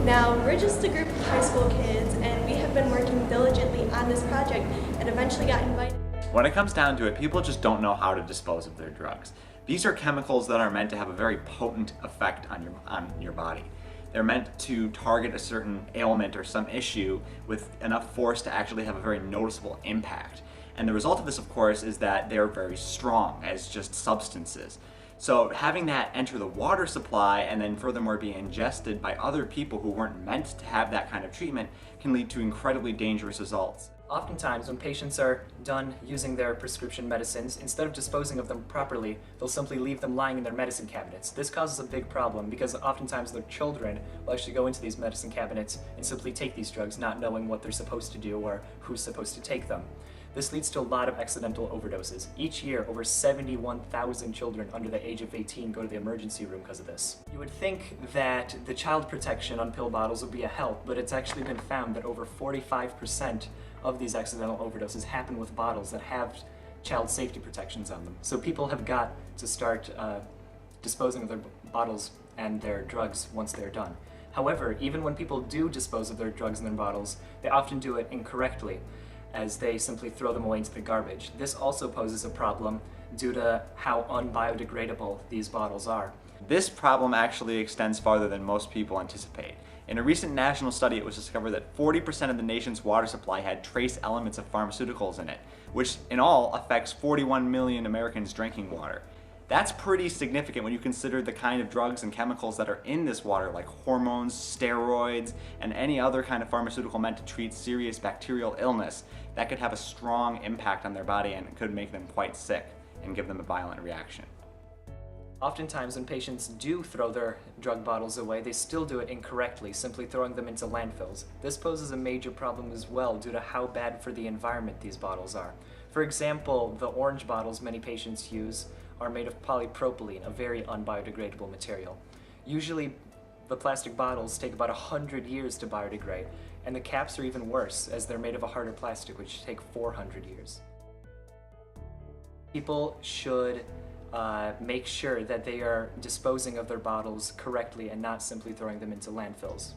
Now, we're just a group of high school kids, and we have been working diligently on this project and eventually got invited. When it comes down to it, people just don't know how to dispose of their drugs. These are chemicals that are meant to have a very potent effect on your body. They're meant to target a certain ailment or some issue with enough force to actually have a very noticeable impact. And the result of this, of course, is that they're very strong as just substances. So having that enter the water supply and then furthermore be ingested by other people who weren't meant to have that kind of treatment can lead to incredibly dangerous results. Oftentimes, when patients are done using their prescription medicines, instead of disposing of them properly, they'll simply leave them lying in their medicine cabinets. This causes a big problem because oftentimes their children will actually go into these medicine cabinets and simply take these drugs, not knowing what they're supposed to do or who's supposed to take them. This leads to a lot of accidental overdoses. Each year, over 71,000 children under the age of 18 go to the emergency room because of this. You would think that the child protection on pill bottles would be a help, but it's actually been found that over 45% of these accidental overdoses happen with bottles that have child safety protections on them. So people have got to start disposing of their bottles and their drugs once they're done. However, even when people do dispose of their drugs and their bottles, they often do it incorrectly, as they simply throw them away into the garbage. This also poses a problem due to how unbiodegradable these bottles are. This problem actually extends farther than most people anticipate. In a recent national study, it was discovered that 40% of the nation's water supply had trace elements of pharmaceuticals in it, which in all affects 41 million Americans drinking water. That's pretty significant when you consider the kind of drugs and chemicals that are in this water, like hormones, steroids, and any other kind of pharmaceutical meant to treat serious bacterial illness that could have a strong impact on their body and could make them quite sick and give them a violent reaction. Oftentimes when patients do throw their drug bottles away, they still do it incorrectly, simply throwing them into landfills. This poses a major problem as well due to how bad for the environment these bottles are. For example, the orange bottles many patients use are made of polypropylene, a very unbiodegradable material. Usually the plastic bottles take about 100 years to biodegrade, and the caps are even worse as they're made of a harder plastic, which take 400 years. People should make sure that they are disposing of their bottles correctly and not simply throwing them into landfills.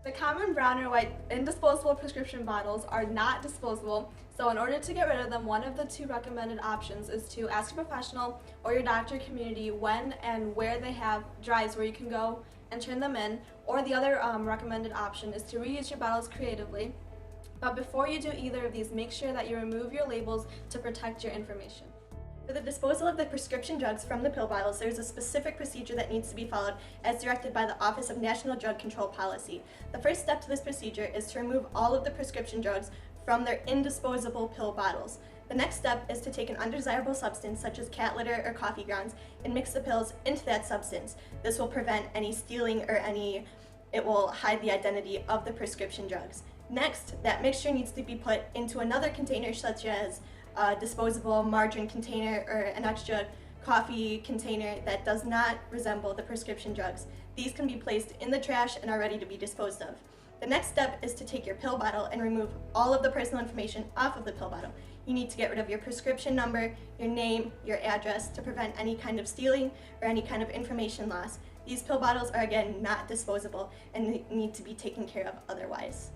The common brown or white indisposable prescription bottles are not disposable, so in order to get rid of them, one of the two recommended options is to ask a professional or your doctor community when and where they have drives where you can go and turn them in, or the other recommended option is to reuse your bottles creatively. But before you do either of these, make sure that you remove your labels to protect your information. For the disposal of the prescription drugs from the pill bottles, there is a specific procedure that needs to be followed as directed by the Office of National Drug Control Policy. The first step to this procedure is to remove all of the prescription drugs from their indisposable pill bottles. The next step is to take an undesirable substance such as cat litter or coffee grounds and mix the pills into that substance. This will prevent any stealing or it will hide the identity of the prescription drugs. Next, that mixture needs to be put into another container such as a disposable margarine container or an extra coffee container that does not resemble the prescription drugs. These can be placed in the trash and are ready to be disposed of. The next step is to take your pill bottle and remove all of the personal information off of the pill bottle. You need to get rid of your prescription number, your name, your address to prevent any kind of stealing or any kind of information loss. These pill bottles are again not disposable and need to be taken care of otherwise.